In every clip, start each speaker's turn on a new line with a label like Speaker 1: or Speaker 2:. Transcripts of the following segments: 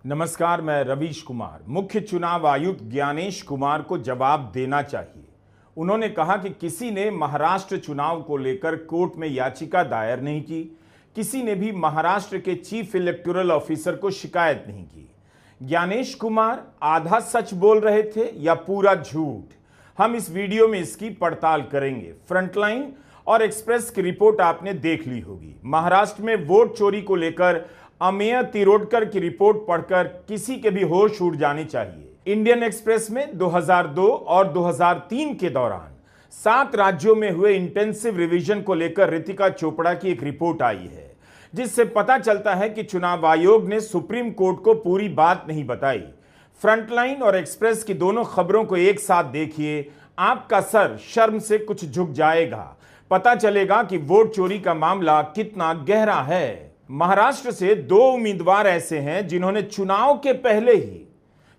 Speaker 1: नमस्कार, मैं रवीश कुमार। मुख्य चुनाव आयुक्त ज्ञानेश कुमार को जवाब देना चाहिए। उन्होंने कहा कि किसी ने महाराष्ट्र चुनाव को लेकर कोर्ट में याचिका दायर नहीं की, किसी ने भी महाराष्ट्र के चीफ इलेक्टोरल ऑफिसर को शिकायत नहीं की। ज्ञानेश कुमार आधा सच बोल रहे थे या पूरा झूठ, हम इस वीडियो में इसकी पड़ताल करेंगे। फ्रंटलाइन और एक्सप्रेस की रिपोर्ट आपने देख ली होगी। महाराष्ट्र में वोट चोरी को लेकर अमेय तिरोडकर की रिपोर्ट पढ़कर किसी के भी होश उड़ जाने चाहिए। इंडियन एक्सप्रेस में 2002 और 2003 के दौरान 7 राज्यों में हुए इंटेंसिव रिवीजन को लेकर रितिका चोपड़ा की एक रिपोर्ट आई है, जिससे पता चलता है कि चुनाव आयोग ने सुप्रीम कोर्ट को पूरी बात नहीं बताई। फ्रंटलाइन और एक्सप्रेस की दोनों खबरों को एक साथ देखिए, आपका सर शर्म से कुछ झुक जाएगा। पता चलेगा कि वोट चोरी का मामला कितना गहरा है। महाराष्ट्र से 2 उम्मीदवार ऐसे हैं जिन्होंने चुनाव के पहले ही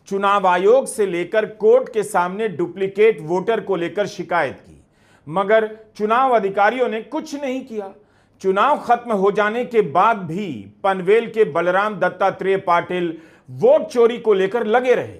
Speaker 1: चुनाव आयोग से लेकर कोर्ट के सामने डुप्लीकेट वोटर को लेकर शिकायत की, मगर चुनाव अधिकारियों ने कुछ नहीं किया। चुनाव खत्म हो जाने के बाद भी पनवेल के बलराम दत्तात्रेय पाटिल वोट चोरी को लेकर लगे रहे।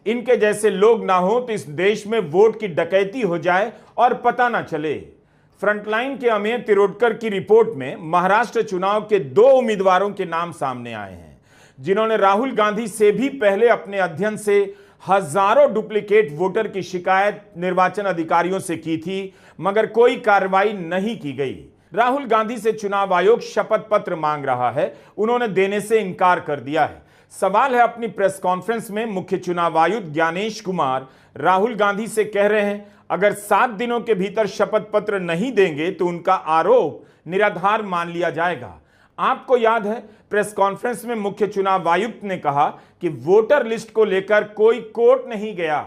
Speaker 1: इनके जैसे लोग ना हो तो इस देश में वोट की डकैती हो जाए और पता ना चले। फ्रंटलाइन के अमेय तिरोडकर की रिपोर्ट में महाराष्ट्र चुनाव के 2 उम्मीदवारों के नाम सामने आए हैं, जिन्होंने राहुल गांधी से भी पहले अपने अध्ययन से हजारों डुप्लीकेट वोटर की शिकायत निर्वाचन अधिकारियों से की थी, मगर कोई कार्रवाई नहीं की गई। राहुल गांधी से चुनाव आयोग शपथ पत्र मांग रहा है, उन्होंने देने से इनकार कर दिया है। सवाल है, अपनी प्रेस कॉन्फ्रेंस में मुख्य चुनाव आयुक्त ज्ञानेश कुमार राहुल गांधी से कह रहे हैं अगर 7 दिनों के भीतर शपथ पत्र नहीं देंगे तो उनका आरोप निराधार मान लिया जाएगा। आपको याद है, प्रेस कॉन्फ्रेंस में मुख्य चुनाव आयुक्त ने कहा कि वोटर लिस्ट को लेकर कोई कोर्ट नहीं गया।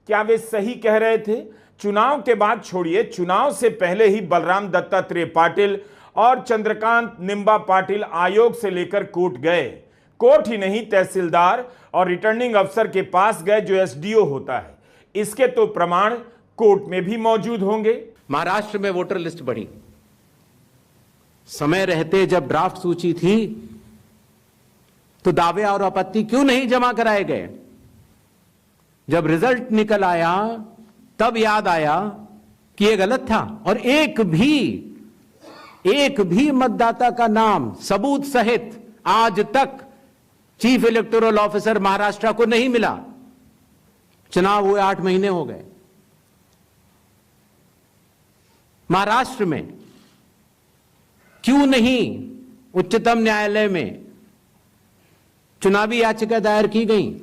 Speaker 1: क्या वे सही कह रहे थे? चुनाव के बाद छोड़िए, चुनाव से पहले ही बलराम दत्तात्रेय पाटिल और चंद्रकांत निंबा पाटिल आयोग से लेकर कोर्ट गए। कोर्ट ही नहीं, तहसीलदार और रिटर्निंग अफसर के पास गए, जो एसडीओ होता है। इसके तो प्रमाण कोर्ट में भी मौजूद होंगे।
Speaker 2: महाराष्ट्र में वोटर लिस्ट बढ़ी, समय रहते जब ड्राफ्ट सूची थी तो दावे और आपत्ति क्यों नहीं जमा कराए गए? जब रिजल्ट निकल आया तब याद आया कि यह गलत था, और एक भी मतदाता का नाम सबूत सहित आज तक चीफ इलेक्टोरल ऑफिसर महाराष्ट्र को नहीं मिला। चुनाव हुए 8 महीने हो गए। महाराष्ट्र में क्यों नहीं उच्चतम न्यायालय में चुनावी याचिका दायर की गई?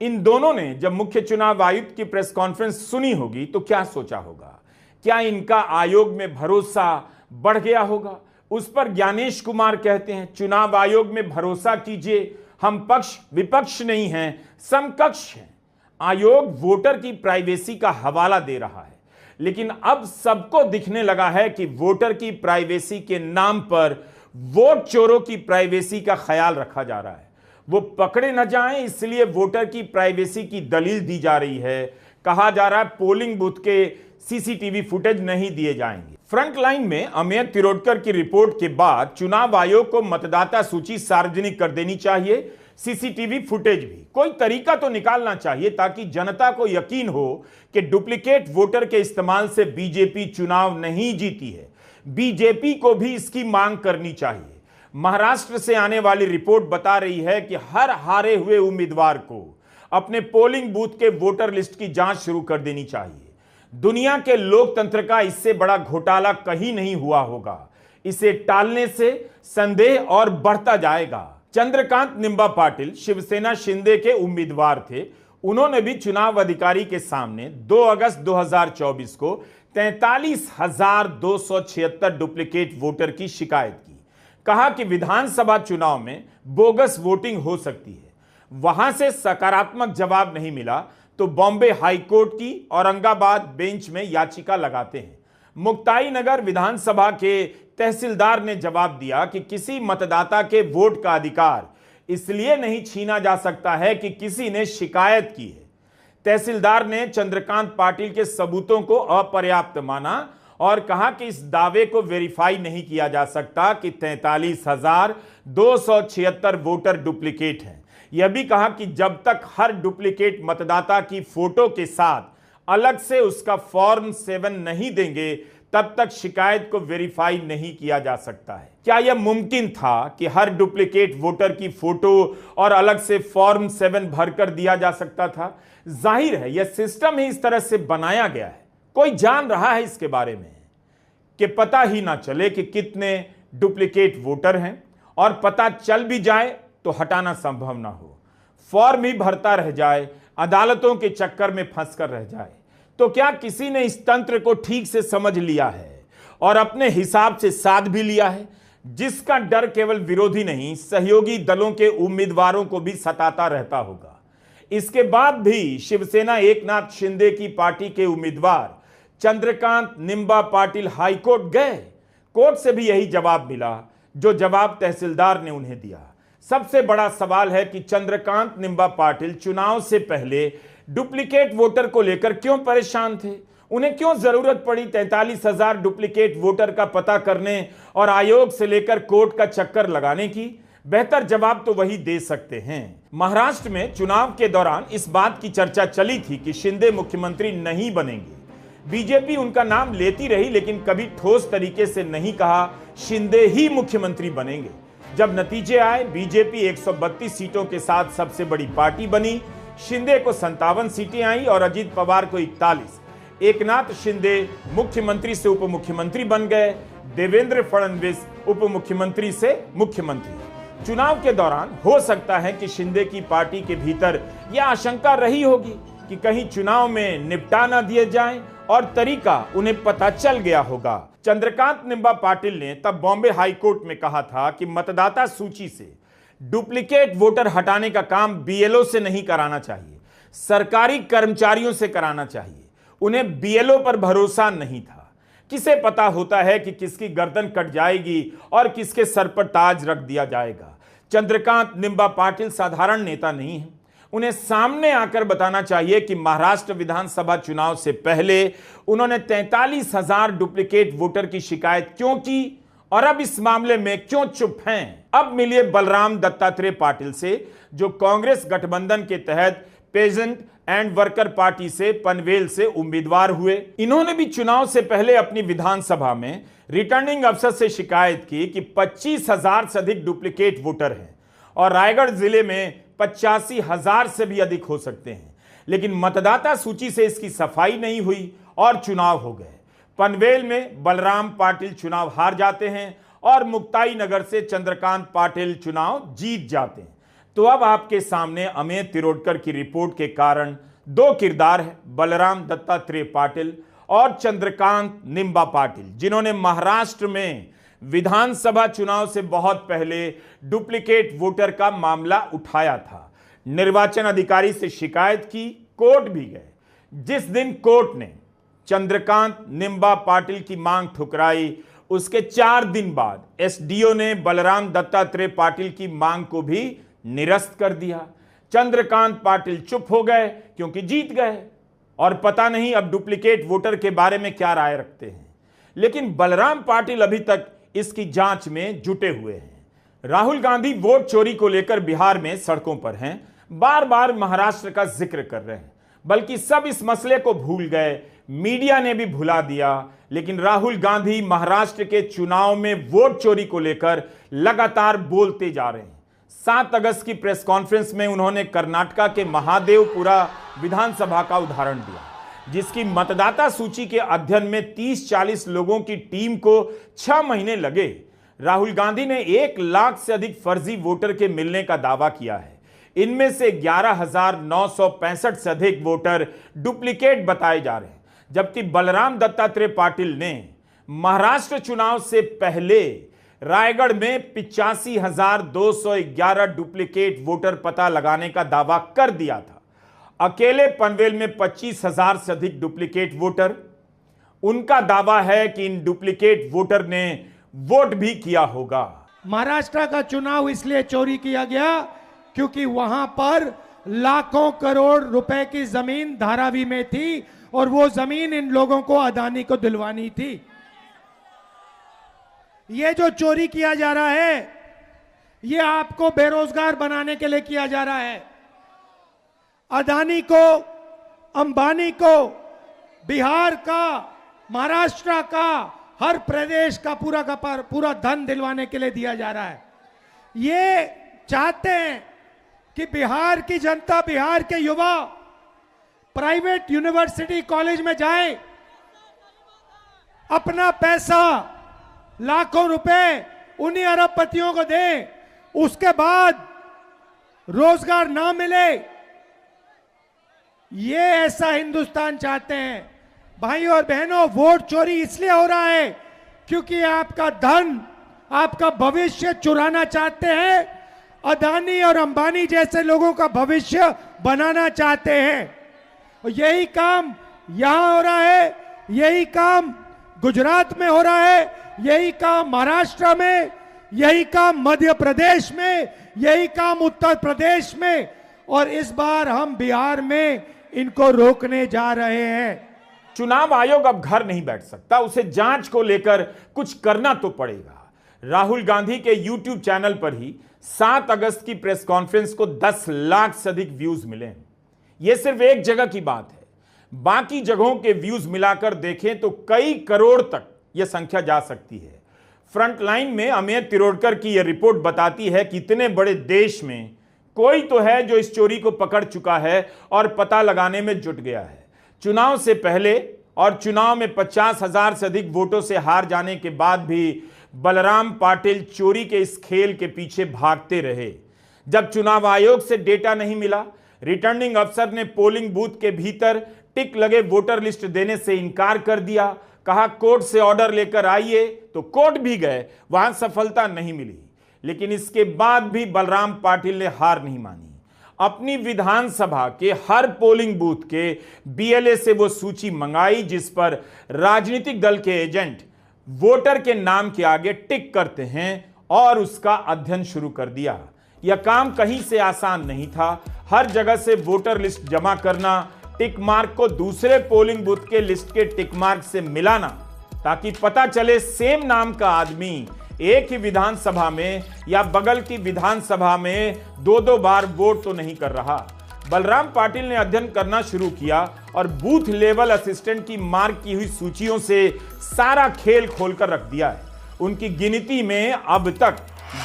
Speaker 1: इन दोनों ने जब मुख्य चुनाव आयुक्त की प्रेस कॉन्फ्रेंस सुनी होगी तो क्या सोचा होगा? क्या इनका आयोग में भरोसा बढ़ गया होगा? उस पर ज्ञानेश कुमार कहते हैं, चुनाव आयोग में भरोसा कीजिए, हम पक्ष विपक्ष नहीं हैं, समकक्ष हैं। आयोग वोटर की प्राइवेसी का हवाला दे रहा है, लेकिन अब सबको दिखने लगा है कि वोटर की प्राइवेसी के नाम पर वोट चोरों की प्राइवेसी का ख्याल रखा जा रहा है। वो पकड़े न जाएं, इसलिए वोटर की प्राइवेसी की दलील दी जा रही है। कहा जा रहा है पोलिंग बूथ के सीसीटीवी फुटेज नहीं दिए जाएंगे। फ्रंटलाइन में अमेय तिरोडकर की रिपोर्ट के बाद चुनाव आयोग को मतदाता सूची सार्वजनिक कर देनी चाहिए, सीसीटीवी फुटेज भी। कोई तरीका तो निकालना चाहिए ताकि जनता को यकीन हो कि डुप्लीकेट वोटर के इस्तेमाल से बीजेपी चुनाव नहीं जीती है। बीजेपी को भी इसकी मांग करनी चाहिए। महाराष्ट्र से आने वाली रिपोर्ट बता रही है कि हर हारे हुए उम्मीदवार को अपने पोलिंग बूथ के वोटर लिस्ट की जांच शुरू कर देनी चाहिए। दुनिया के लोकतंत्र का इससे बड़ा घोटाला कहीं नहीं हुआ होगा। इसे टालने से संदेह और बढ़ता जाएगा। चंद्रकांत निंबा पाटिल शिवसेना शिंदे के उम्मीदवार थे। उन्होंने भी चुनाव अधिकारी के सामने 2 अगस्त 2024 को 43,276 डुप्लीकेट वोटर की शिकायत की। कहा कि विधानसभा चुनाव में बोगस वोटिंग हो सकती है। वहां से सकारात्मक जवाब नहीं मिला तो बॉम्बे हाईकोर्ट की औरंगाबाद बेंच में याचिका लगाते हैं। मुक्ताई नगर विधानसभा के तहसीलदार ने जवाब दिया कि किसी मतदाता के वोट का अधिकार इसलिए नहीं छीना जा सकता है कि किसी ने शिकायत की है। तहसीलदार ने चंद्रकांत पाटिल के सबूतों को अपर्याप्त माना और कहा कि इस दावे को वेरीफाई नहीं किया जा सकता कि 43,276 वोटर डुप्लीकेट हैं। यह भी कहा कि जब तक हर डुप्लीकेट मतदाता की फोटो के साथ अलग से उसका फॉर्म 7 नहीं देंगे तब तक शिकायत को वेरीफाई नहीं किया जा सकता है। क्या यह मुमकिन था कि हर डुप्लीकेट वोटर की फोटो और अलग से फॉर्म 7 भरकर दिया जा सकता था? जाहिर है यह सिस्टम ही इस तरह से बनाया गया है। कोई जान रहा है इसके बारे में कि पता ही ना चले कि कितने डुप्लीकेट वोटर हैं, और पता चल भी जाए तो हटाना संभव ना हो, फॉर्म ही भरता रह जाए, अदालतों के चक्कर में फंसकर रह जाए। तो क्या किसी ने इस तंत्र को ठीक से समझ लिया है और अपने हिसाब से साध भी लिया है, जिसका डर केवल विरोधी नहीं सहयोगी दलों के उम्मीदवारों को भी सताता रहता होगा? इसके बाद भी शिवसेना एकनाथ शिंदे की पार्टी के उम्मीदवार चंद्रकांत निंबा पाटिल हाईकोर्ट गए। कोर्ट से भी यही जवाब मिला जो जवाब तहसीलदार ने उन्हें दिया। सबसे बड़ा सवाल है कि चंद्रकांत निंबा पाटिल चुनाव से पहले डुप्लीकेट वोटर को लेकर क्यों परेशान थे? उन्हें क्यों जरूरत पड़ी 43,000 डुप्लीकेट वोटर का पता करने और आयोग से लेकर कोर्ट का चक्कर लगाने की? बेहतर जवाब तो वही दे सकते हैं। महाराष्ट्र में चुनाव के दौरान इस बात की चर्चा चली थी कि शिंदे मुख्यमंत्री नहीं बनेंगे। बीजेपी उनका नाम लेती रही, लेकिन कभी ठोस तरीके से नहीं कहा शिंदे ही मुख्यमंत्री बनेंगे। जब नतीजे आए, बीजेपी 132 सीटों के साथ सबसे बड़ी पार्टी बनी, शिंदे को 57 सीटें आई और अजीत पवार को 41। एकनाथ शिंदे मुख्यमंत्री से उप मुख्यमंत्री बन गए, देवेंद्र फडणवीस उप मुख्यमंत्री से मुख्यमंत्री। चुनाव के दौरान हो सकता है कि शिंदे की पार्टी के भीतर यह आशंका रही होगी कि कहीं चुनाव में निपटा ना दिए जाएं, और तरीका उन्हें पता चल गया होगा। चंद्रकांत निंबा पाटिल ने तब बॉम्बे हाईकोर्ट में कहा था कि मतदाता सूची से डुप्लीकेट वोटर हटाने का काम बीएलओ से नहीं कराना चाहिए, सरकारी कर्मचारियों से कराना चाहिए। उन्हें बीएलओ पर भरोसा नहीं था। किसे पता होता है कि किसकी गर्दन कट जाएगी और किसके सर पर ताज रख दिया जाएगा। चंद्रकांत निंबा पाटिल साधारण नेता नहीं है। उन्हें सामने आकर बताना चाहिए कि महाराष्ट्र विधानसभा चुनाव से पहले उन्होंने 43,000 डुप्लीकेट वोटर की शिकायत क्यों की और अब इस मामले में क्यों चुप हैं। अब मिलिए बलराम दत्तात्रेय पाटिल से, जो कांग्रेस गठबंधन के तहत पेजेंट एंड वर्कर पार्टी से पनवेल से उम्मीदवार हुए। इन्होंने भी चुनाव से पहले अपनी विधानसभा में रिटर्निंग अफसर से शिकायत की कि 25,000 से अधिक डुप्लीकेट वोटर हैं और रायगढ़ जिले में 85,000 से भी अधिक हो सकते हैं, लेकिन मतदाता सूची से इसकी सफाई नहीं हुई और चुनाव हो गए। पनवेल में बलराम पाटिल चुनाव हार जाते हैं और मुक्ताई नगर से चंद्रकांत पाटिल चुनाव जीत जाते हैं। तो अब आपके सामने अमित तिरोडकर की रिपोर्ट के कारण दो किरदार हैं, बलराम दत्तात्रेय पाटिल और चंद्रकांत निंबा पाटिल, जिन्होंने महाराष्ट्र में विधानसभा चुनाव से बहुत पहले डुप्लीकेट वोटर का मामला उठाया था। निर्वाचन अधिकारी से शिकायत की, कोर्ट भी गए। जिस दिन कोर्ट ने चंद्रकांत निंबा पाटिल की मांग ठुकराई, उसके 4 दिन बाद एसडीओ ने बलराम दत्तात्रेय पाटिल की मांग को भी निरस्त कर दिया। चंद्रकांत पाटिल चुप हो गए क्योंकि जीत गए और पता नहीं अब डुप्लीकेट वोटर के बारे में क्या राय रखते हैं। लेकिन बलराम पाटिल अभी तक इसकी जांच में जुटे हुए हैं। राहुल गांधी वोट चोरी को लेकर बिहार में सड़कों पर हैं, बार बार महाराष्ट्र का जिक्र कर रहे हैं, बल्कि सब इस मसले को भूल गए, मीडिया ने भी भुला दिया। लेकिन राहुल गांधी महाराष्ट्र के चुनाव में वोट चोरी को लेकर लगातार बोलते जा रहे हैं। 7 अगस्त की प्रेस कॉन्फ्रेंस में उन्होंने कर्नाटका के महादेवपुरा विधानसभा का उदाहरण दिया, जिसकी मतदाता सूची के अध्ययन में 30-40 लोगों की टीम को 6 महीने लगे। राहुल गांधी ने 1 लाख से अधिक फर्जी वोटर के मिलने का दावा किया है। इनमें से 11,965 से अधिक वोटर डुप्लीकेट बताए जा रहे हैं, जबकि बलराम दत्तात्रेय पाटिल ने महाराष्ट्र चुनाव से पहले रायगढ़ में 85,211 डुप्लीकेट वोटर पता लगाने का दावा कर दिया था। अकेले पनवेल में 25,000 से अधिक डुप्लीकेट वोटर। उनका दावा है कि इन डुप्लीकेट वोटर ने वोट भी किया होगा।
Speaker 3: महाराष्ट्र का चुनाव इसलिए चोरी किया गया क्योंकि वहां पर लाखों करोड़ रुपए की जमीन धारावी में थी और वो जमीन इन लोगों को अदानी को दिलवानी थी। ये जो चोरी किया जा रहा है, ये आपको बेरोजगार बनाने के लिए किया जा रहा है। अदानी को, अंबानी को बिहार का, महाराष्ट्र का, हर प्रदेश का पूरा धन दिलवाने के लिए दिया जा रहा है। ये चाहते हैं कि बिहार की जनता, बिहार के युवा प्राइवेट यूनिवर्सिटी कॉलेज में जाएं, अपना पैसा लाखों रुपए उन्हीं अरबपतियों को दें, उसके बाद रोजगार ना मिले। ये ऐसा हिंदुस्तान चाहते हैं। भाइयों और बहनों, वोट चोरी इसलिए हो रहा है क्योंकि आपका धन, आपका भविष्य चुराना चाहते हैं। अदानी और अंबानी जैसे लोगों का भविष्य बनाना चाहते हैं। और यही काम यहां हो रहा है, यही काम गुजरात में हो रहा है, यही काम महाराष्ट्र में, यही काम मध्य प्रदेश में, यही काम उत्तर प्रदेश में, और इस बार हम बिहार में इनको रोकने जा रहे हैं।
Speaker 1: चुनाव आयोग अब घर नहीं बैठ सकता, उसे जांच को लेकर कुछ करना तो पड़ेगा। राहुल गांधी के YouTube चैनल पर ही 7 अगस्त की प्रेस कॉन्फ्रेंस को 10 लाख से अधिक व्यूज मिले हैं। यह सिर्फ एक जगह की बात है, बाकी जगहों के व्यूज मिलाकर देखें तो कई करोड़ तक यह संख्या जा सकती है। फ्रंटलाइन में अमित तिरोडकर की यह रिपोर्ट बताती है कि इतने बड़े देश में कोई तो है जो इस चोरी को पकड़ चुका है और पता लगाने में जुट गया है। चुनाव से पहले और चुनाव में 50,000 से अधिक वोटों से हार जाने के बाद भी बलराम पाटिल चोरी के इस खेल के पीछे भागते रहे। जब चुनाव आयोग से डेटा नहीं मिला, रिटर्निंग अफसर ने पोलिंग बूथ के भीतर टिक लगे वोटर लिस्ट देने से इनकार कर दिया। कहा कोर्ट से ऑर्डर लेकर आइए, तो कोर्ट भी गए, वहां सफलता नहीं मिली। लेकिन इसके बाद भी बलराम पाटिल ने हार नहीं मानी। अपनी विधानसभा के हर पोलिंग बूथ के BLA से वो सूची मंगाई जिस पर राजनीतिक दल के एजेंट वोटर के नाम के आगे टिक करते हैं और उसका अध्ययन शुरू कर दिया। यह काम कहीं से आसान नहीं था। हर जगह से वोटर लिस्ट जमा करना, टिक मार्क को दूसरे पोलिंग बूथ के लिस्ट के टिक मार्क से मिलाना, ताकि पता चले सेम नाम का आदमी एक ही विधानसभा में या बगल की विधानसभा में 2-2 बार वोट तो नहीं कर रहा। बलराम पाटिल ने अध्ययन करना शुरू किया और बूथ लेवल असिस्टेंट की मार्क की हुई सूचियों से सारा खेल खोलकर रख दिया है। उनकी गिनती में अब तक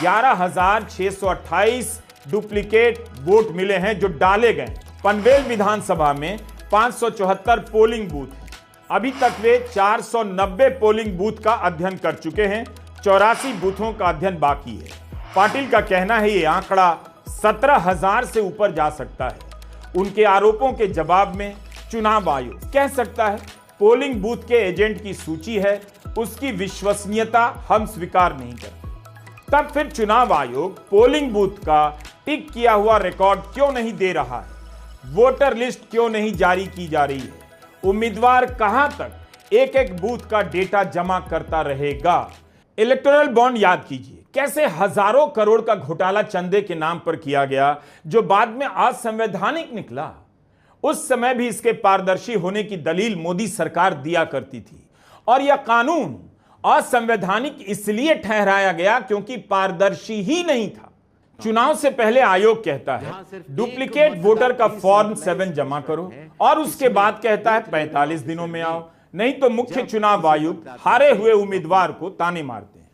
Speaker 1: 11,628 डुप्लीकेट वोट मिले हैं जो डाले गए। पनवेल विधानसभा में 574 पोलिंग बूथ हैं। अभी तक वे 490 पोलिंग बूथ का अध्ययन कर चुके हैं। 84 बूथों का अध्ययन बाकी है। पाटिल का कहना है ये आंकड़ा 17,000 से ऊपर जा सकता है। उनके आरोपों के जवाब में चुनाव आयोग कह सकता है पोलिंग बूथ के एजेंट की सूची है, उसकी विश्वसनीयता हम स्वीकार नहीं करते। तब फिर चुनाव आयोग पोलिंग बूथ का टिक किया हुआ रिकॉर्ड क्यों नहीं दे रहा है? वोटर लिस्ट क्यों नहीं जारी की जा रही है? उम्मीदवार कहां तक एक एक बूथ का डेटा जमा करता रहेगा? इलेक्टोरल बॉन्ड याद कीजिए, कैसे हजारों करोड़ का घोटाला चंदे के नाम पर किया गया जो बाद में असंवैधानिक निकला। उस समय भी इसके पारदर्शी होने की दलील मोदी सरकार दिया करती थी और यह कानून असंवैधानिक इसलिए ठहराया गया क्योंकि पारदर्शी ही नहीं था। चुनाव से पहले आयोग कहता है डुप्लीकेट वोटर का फॉर्म 7 जमा करो और उसके बाद कहता है 45 दिनों में आओ, नहीं तो मुख्य चुनाव आयुक्त हारे हुए उम्मीदवार को ताने मारते हैं।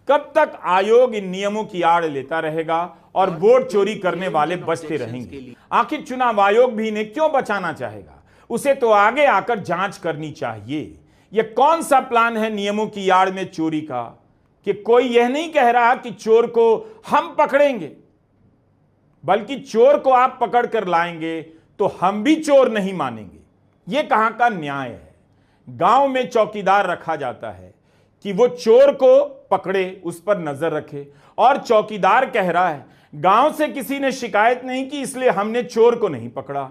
Speaker 1: कब तक आयोग इन नियमों की आड़ लेता रहेगा और वोट चोरी करने वाले बचते रहेंगे? आखिर चुनाव आयोग भी इन्हें क्यों बचाना चाहेगा? उसे तो आगे आकर जांच करनी चाहिए। यह कौन सा प्लान है नियमों की आड़ में चोरी का कि कोई यह नहीं कह रहा कि चोर को हम पकड़ेंगे, बल्कि चोर को आप पकड़ कर लाएंगे तो हम भी चोर नहीं मानेंगे। यह कहां का न्याय है? गांव में चौकीदार रखा जाता है कि वो चोर को पकड़े, उस पर नजर रखे, और चौकीदार कह रहा है गांव से किसी ने शिकायत नहीं की इसलिए हमने चोर को नहीं पकड़ा।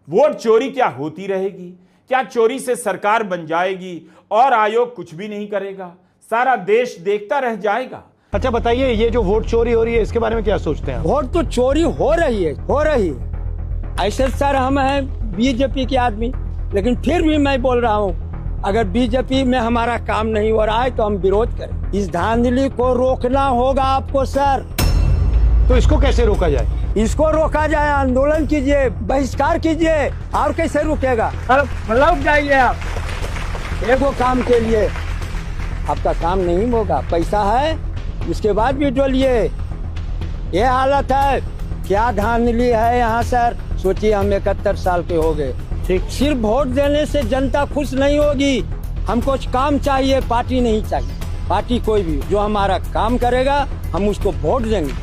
Speaker 1: वोट चोरी क्या होती रहेगी? क्या चोरी से सरकार बन जाएगी और आयोग कुछ भी नहीं करेगा? सारा देश देखता रह जाएगा।
Speaker 4: अच्छा बताइए, ये जो वोट चोरी हो रही है इसके बारे में क्या सोचते हैं?
Speaker 5: वोट तो चोरी हो रही है। ऐसे सर हम हैं बीजेपी के आदमी, लेकिन फिर भी मैं बोल रहा हूँ अगर बीजेपी में हमारा काम नहीं हो रहा है तो हम विरोध करें। इस धांधली को रोकना होगा आपको सर।
Speaker 4: तो इसको कैसे रोका जाए?
Speaker 5: इसको रोका जाए, आंदोलन कीजिए, बहिष्कार कीजिए, और कैसे रुकेगा? मतलब जाइए आप एगो काम के लिए, आपका काम नहीं होगा, पैसा है उसके बाद भी डोलिए। ये हालत है, क्या धांधली है यहाँ सर। सोचिए हम 71 साल के हो गए, ठीक, सिर्फ वोट देने से जनता खुश नहीं होगी। हमको काम चाहिए, पार्टी नहीं चाहिए। पार्टी कोई भी जो हमारा काम करेगा हम उसको वोट देंगे।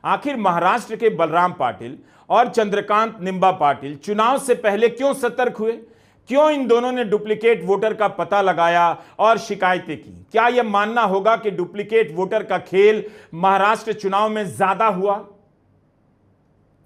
Speaker 1: आखिर महाराष्ट्र के बलराम पाटिल और चंद्रकांत निंबा पाटिल चुनाव से पहले क्यों सतर्क हुए? क्यों इन दोनों ने डुप्लीकेट वोटर का पता लगाया और शिकायतें की? क्या यह मानना होगा कि डुप्लीकेट वोटर का खेल महाराष्ट्र चुनाव में ज्यादा हुआ?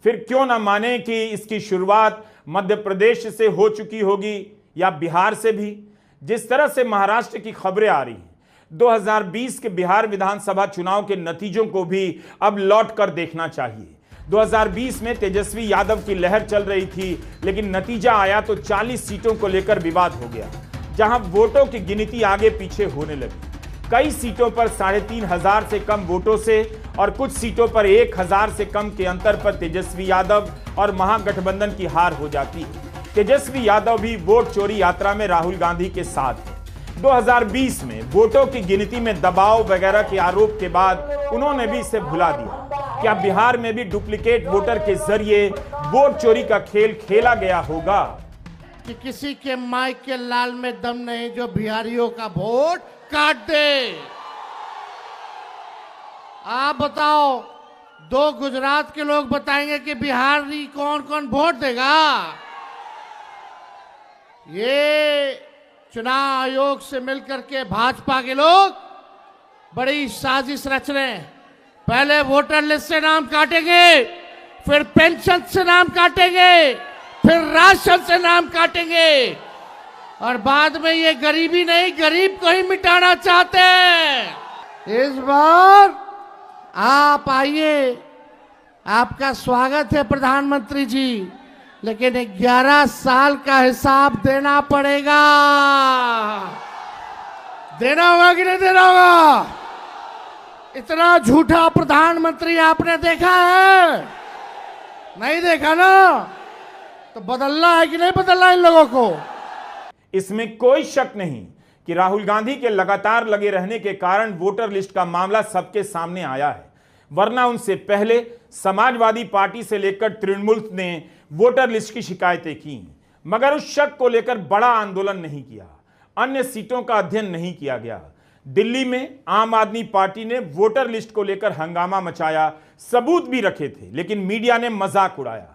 Speaker 1: फिर क्यों ना माने कि इसकी शुरुआत मध्य प्रदेश से हो चुकी होगी या बिहार से भी? जिस तरह से महाराष्ट्र की खबरें आ रही हैं, 2020 के बिहार विधानसभा चुनाव के नतीजों को भी अब लौट कर देखना चाहिए। 2020 में तेजस्वी यादव की लहर चल रही थी, लेकिन नतीजा आया तो 40 सीटों को लेकर विवाद हो गया, जहां वोटों की गिनती आगे पीछे होने लगी। कई सीटों पर 3,500 से कम वोटों से और कुछ सीटों पर 1,000 से कम के अंतर पर तेजस्वी यादव और महागठबंधन की हार हो जाती है। तेजस्वी यादव भी वोट चोरी यात्रा में राहुल गांधी के साथ है। 2020 में वोटों की गिनती में दबाव वगैरह के आरोप के बाद उन्होंने भी इसे भुला दिया। क्या बिहार में भी डुप्लीकेट वोटर के जरिए वोट चोरी का खेल खेला गया होगा?
Speaker 6: कि किसी के माइक के लाल में दम नहीं जो बिहारियों का वोट काट दे। आप बताओ, 2 गुजरात के लोग बताएंगे कि बिहारी कौन कौन वोट देगा? ये चुनाव आयोग से मिलकर के भाजपा के लोग बड़ी साजिश रच रहे हैं। पहले वोटर लिस्ट से नाम काटेंगे, फिर पेंशन से नाम काटेंगे, फिर राशन से नाम काटेंगे, और बाद में ये गरीबी नहीं, गरीब को ही मिटाना चाहते हैं। इस बार आप आइए, आपका स्वागत है प्रधानमंत्री जी, लेकिन 11 साल का हिसाब देना पड़ेगा। देना होगा कि नहीं देना होगा? इतना झूठा प्रधानमंत्री आपने देखा है? नहीं देखा ना? तो बदलना है कि नहीं बदलना इन लोगों को?
Speaker 1: इसमें कोई शक नहीं कि राहुल गांधी के लगातार लगे रहने के कारण वोटर लिस्ट का मामला सबके सामने आया है, वरना उनसे पहले समाजवादी पार्टी से लेकर तृणमूल ने वोटर लिस्ट की शिकायतें की, मगर उस शक को लेकर बड़ा आंदोलन नहीं किया, अन्य सीटों का अध्ययन नहीं किया गया। दिल्ली में आम आदमी पार्टी ने वोटर लिस्ट को लेकर हंगामा मचाया, सबूत भी रखे थे, लेकिन मीडिया ने मजाक उड़ाया।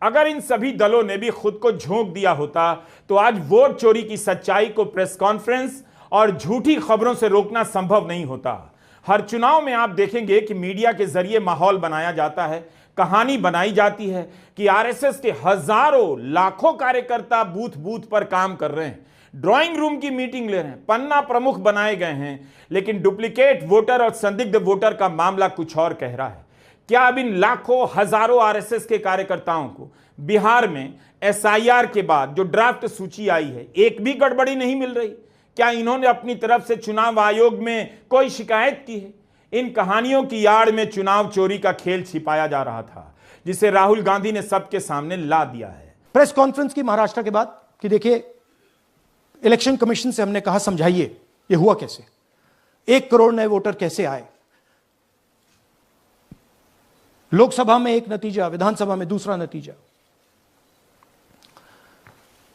Speaker 1: अगर इन सभी दलों ने भी खुद को झोंक दिया होता तो आज वोट चोरी की सच्चाई को प्रेस कॉन्फ्रेंस और झूठी खबरों से रोकना संभव नहीं होता। हर चुनाव में आप देखेंगे कि मीडिया के जरिए माहौल बनाया जाता है, कहानी बनाई जाती है कि आरएसएस के हजारों लाखों कार्यकर्ता बूथ बूथ पर काम कर रहे हैं, ड्राइंग रूम की मीटिंग ले रहे हैं, पन्ना प्रमुख बनाए गए हैं, लेकिन डुप्लीकेट वोटर और संदिग्ध वोटर का मामला कुछ और कह रहा है। क्या अब इन लाखों हजारों आरएसएस के कार्यकर्ताओं को बिहार में एसआईआर के बाद जो ड्राफ्ट सूची आई है, एक भी गड़बड़ी नहीं मिल रही? क्या इन्होंने अपनी तरफ से चुनाव आयोग में कोई शिकायत की है? इन कहानियों की आड़ में चुनाव चोरी का खेल छिपाया जा रहा था, जिसे राहुल गांधी ने सबके सामने ला दिया है।
Speaker 4: प्रेस कॉन्फ्रेंस की महाराष्ट्र के बाद कि देखिए, इलेक्शन कमीशन से हमने कहा समझाइए ये हुआ कैसे, 1 करोड़ नए वोटर कैसे आए, लोकसभा में एक नतीजा, विधानसभा में दूसरा नतीजा।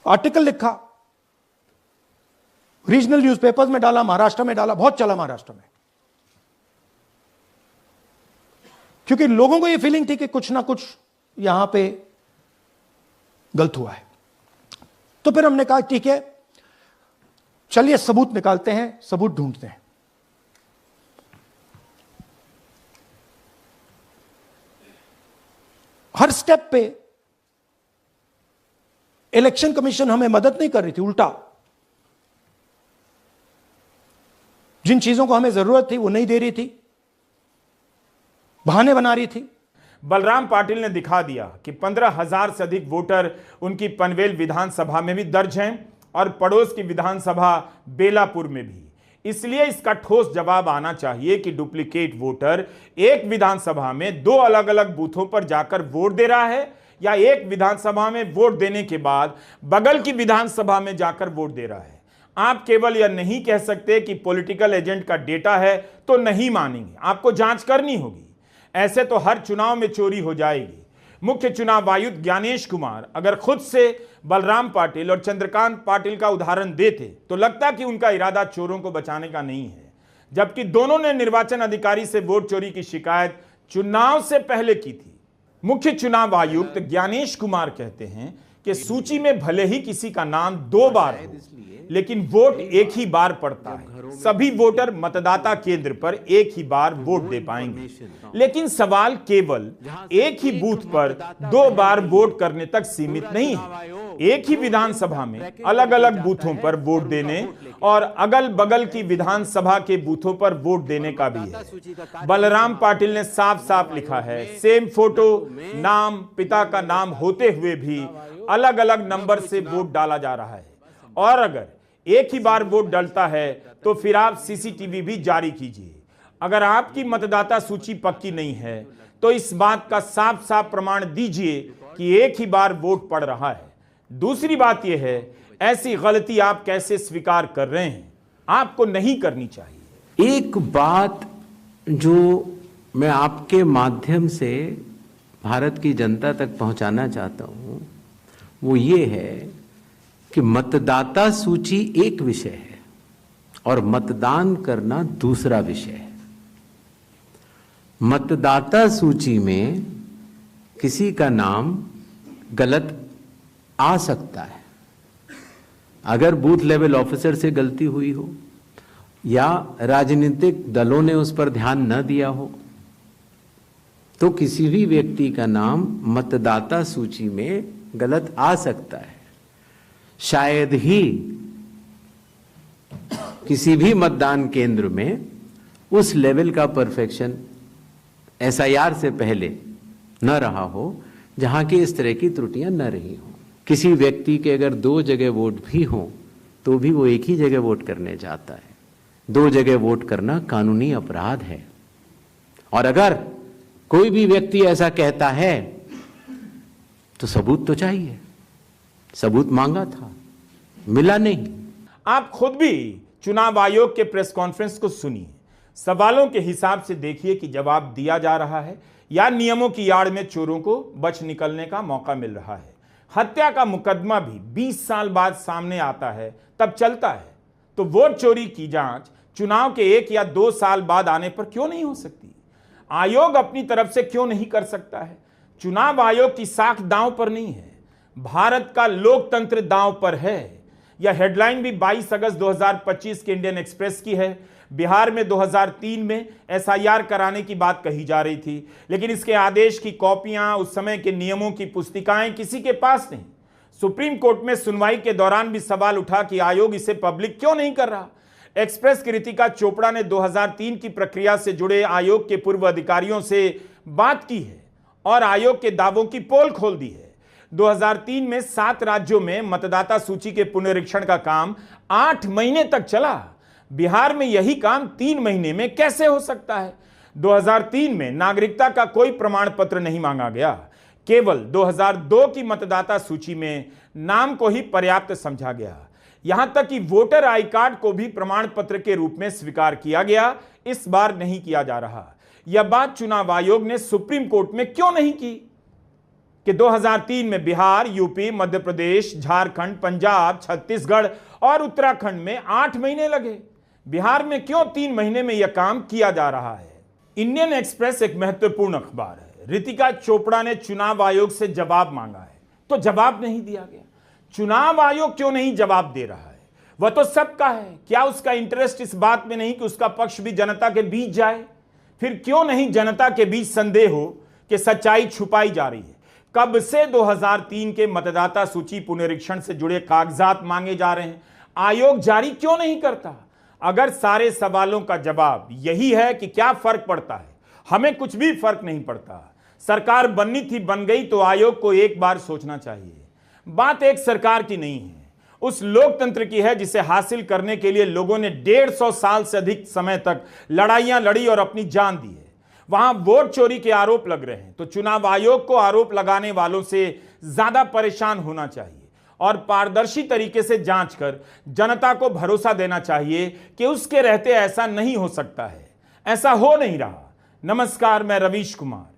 Speaker 4: आर्टिकल लिखा, रीजनल न्यूज़पेपर्स में डाला, महाराष्ट्र में डाला, बहुत चला महाराष्ट्र में, क्योंकि लोगों को यह फीलिंग थी कि कुछ ना कुछ यहां पे गलत हुआ है। तो फिर हमने कहा ठीक है, चलिए सबूत निकालते हैं, सबूत ढूंढते हैं। हर स्टेप पे इलेक्शन कमीशन हमें मदद नहीं कर रही थी, उल्टा जिन चीजों को हमें जरूरत थी वो नहीं दे रही थी, बहाने बना रही थी।
Speaker 1: बलराम पाटिल ने दिखा दिया कि 15,000 से अधिक वोटर उनकी पनवेल विधानसभा में भी दर्ज हैं और पड़ोस की विधानसभा बेलापुर में भी। इसलिए इसका ठोस जवाब आना चाहिए कि डुप्लीकेट वोटर एक विधानसभा में 2 अलग अलग बूथों पर जाकर वोट दे रहा है या एक विधानसभा में वोट देने के बाद बगल की विधानसभा में जाकर वोट दे रहा है। आप केवल यह नहीं कह सकते कि पॉलिटिकल एजेंट का डेटा है तो नहीं मानेंगे, आपको जांच करनी होगी। ऐसे तो हर चुनाव में चोरी हो जाएगी। मुख्य चुनाव आयुक्त ज्ञानेश कुमार अगर खुद से बलराम पाटिल और चंद्रकांत पाटिल का उदाहरण देते तो लगता कि उनका इरादा चोरों को बचाने का नहीं है, जबकि दोनों ने निर्वाचन अधिकारी से वोट चोरी की शिकायत चुनाव से पहले की थी। मुख्य चुनाव आयुक्त ज्ञानेश कुमार कहते हैं कि सूची में भले ही किसी का नाम 2 बार हो, लेकिन वोट एक ही बार पड़ता है। सभी वोटर मतदाता केंद्र पर एक ही बार वोट दे पाएंगे, लेकिन सवाल केवल एक ही बूथ पर 2 बार वोट करने तक सीमित नहीं है। एक ही विधानसभा में अलग अलग बूथों पर वोट देने और अगल बगल की विधानसभा के बूथों पर वोट देने का भी है। बलराम पाटिल ने साफ साफ लिखा है, सेम फोटो, नाम, पिता का नाम होते हुए भी अलग अलग नंबर से वोट डाला जा रहा है। और अगर एक ही बार वोट डलता है तो फिर आप सीसीटीवी भी जारी कीजिए। अगर आपकी मतदाता सूची पक्की नहीं है तो इस बात का साफ साफ प्रमाण दीजिए कि एक ही बार वोट पड़ रहा है। दूसरी बात यह है, ऐसी गलती आप कैसे स्वीकार कर रहे हैं? आपको नहीं करनी चाहिए।
Speaker 2: एक बात जो मैं आपके माध्यम से भारत की जनता तक पहुंचाना चाहता हूं वो ये है कि मतदाता सूची एक विषय है और मतदान करना दूसरा विषय है। मतदाता सूची में किसी का नाम गलत आ सकता है। अगर बूथ लेवल ऑफिसर से गलती हुई हो या राजनीतिक दलों ने उस पर ध्यान न दिया हो तो किसी भी व्यक्ति का नाम मतदाता सूची में गलत आ सकता है। शायद ही किसी भी मतदान केंद्र में उस लेवल का परफेक्शन एसआईआर से पहले न रहा हो जहां की इस तरह की त्रुटियां न रही हो। किसी व्यक्ति के अगर 2 जगह वोट भी हो तो भी वो एक ही जगह वोट करने जाता है। 2 जगह वोट करना कानूनी अपराध है। और अगर कोई भी व्यक्ति ऐसा कहता है तो सबूत तो चाहिए। सबूत मांगा था, मिला नहीं।
Speaker 1: आप खुद भी चुनाव आयोग के प्रेस कॉन्फ्रेंस को सुनिए। सवालों के हिसाब से देखिए कि जवाब दिया जा रहा है या नियमों की आड़ में चोरों को बच निकलने का मौका मिल रहा है। हत्या का मुकदमा भी 20 साल बाद सामने आता है तब चलता है, तो वोट चोरी की जांच चुनाव के 1 या 2 साल बाद आने पर क्यों नहीं हो सकती? आयोग अपनी तरफ से क्यों नहीं कर सकता है? चुनाव आयोग की साख दांव पर नहीं है, भारत का लोकतंत्र दांव पर है। यह हेडलाइन भी 22 अगस्त 2025 के इंडियन एक्सप्रेस की है। बिहार में 2003 में एसआईआर कराने की बात कही जा रही थी, लेकिन इसके आदेश की कॉपियां, उस समय के नियमों की पुस्तिकाएं किसी के पास नहीं। सुप्रीम कोर्ट में सुनवाई के दौरान भी सवाल उठा कि आयोग इसे पब्लिक क्यों नहीं कर रहा। एक्सप्रेस की रितिका चोपड़ा ने 2003 की प्रक्रिया से जुड़े आयोग के पूर्व अधिकारियों से बात की है और आयोग के दावों की पोल खोल दी है। 2003 में 7 राज्यों में मतदाता सूची के पुनरीक्षण का काम 8 महीने तक चला। बिहार में यही काम 3 महीने में कैसे हो सकता है? 2003 में नागरिकता का कोई प्रमाण पत्र नहीं मांगा गया, केवल 2002 की मतदाता सूची में नाम को ही पर्याप्त समझा गया। यहां तक कि वोटर आई कार्ड को भी प्रमाण पत्र के रूप में स्वीकार किया गया। इस बार नहीं किया जा रहा। यह बात चुनाव आयोग ने सुप्रीम कोर्ट में क्यों नहीं की कि 2003 में बिहार, यूपी, मध्य प्रदेश, झारखंड, पंजाब, छत्तीसगढ़ और उत्तराखंड में 8 महीने लगे। बिहार में क्यों 3 महीने में यह काम किया जा रहा है? इंडियन एक्सप्रेस एक महत्वपूर्ण अखबार है। रितिका चोपड़ा ने चुनाव आयोग से जवाब मांगा है तो जवाब नहीं दिया गया। चुनाव आयोग क्यों नहीं जवाब दे रहा है? वह तो सबका है। क्या उसका इंटरेस्ट इस बात में नहीं कि उसका पक्ष भी जनता के बीच जाए? फिर क्यों नहीं जनता के बीच संदेह हो कि सच्चाई छुपाई जा रही है? कब से 2003 के मतदाता सूची पुनरीक्षण से जुड़े कागजात मांगे जा रहे हैं? आयोग जारी क्यों नहीं करता? अगर सारे सवालों का जवाब यही है कि क्या फर्क पड़ता है, हमें कुछ भी फर्क नहीं पड़ता। सरकार बननी थी, बन गई, तो आयोग को एक बार सोचना चाहिए। बात एक सरकार की नहीं है उस लोकतंत्र की है जिसे हासिल करने के लिए लोगों ने 150 साल से अधिक समय तक लड़ाइयां लड़ी और अपनी जान दी है। वहां वोट चोरी के आरोप लग रहे हैं तो चुनाव आयोग को आरोप लगाने वालों से ज्यादा परेशान होना चाहिए और पारदर्शी तरीके से जांच कर जनता को भरोसा देना चाहिए कि उसके रहते ऐसा नहीं हो सकता है। ऐसा हो नहीं रहा। नमस्कार, मैं रवीश कुमार।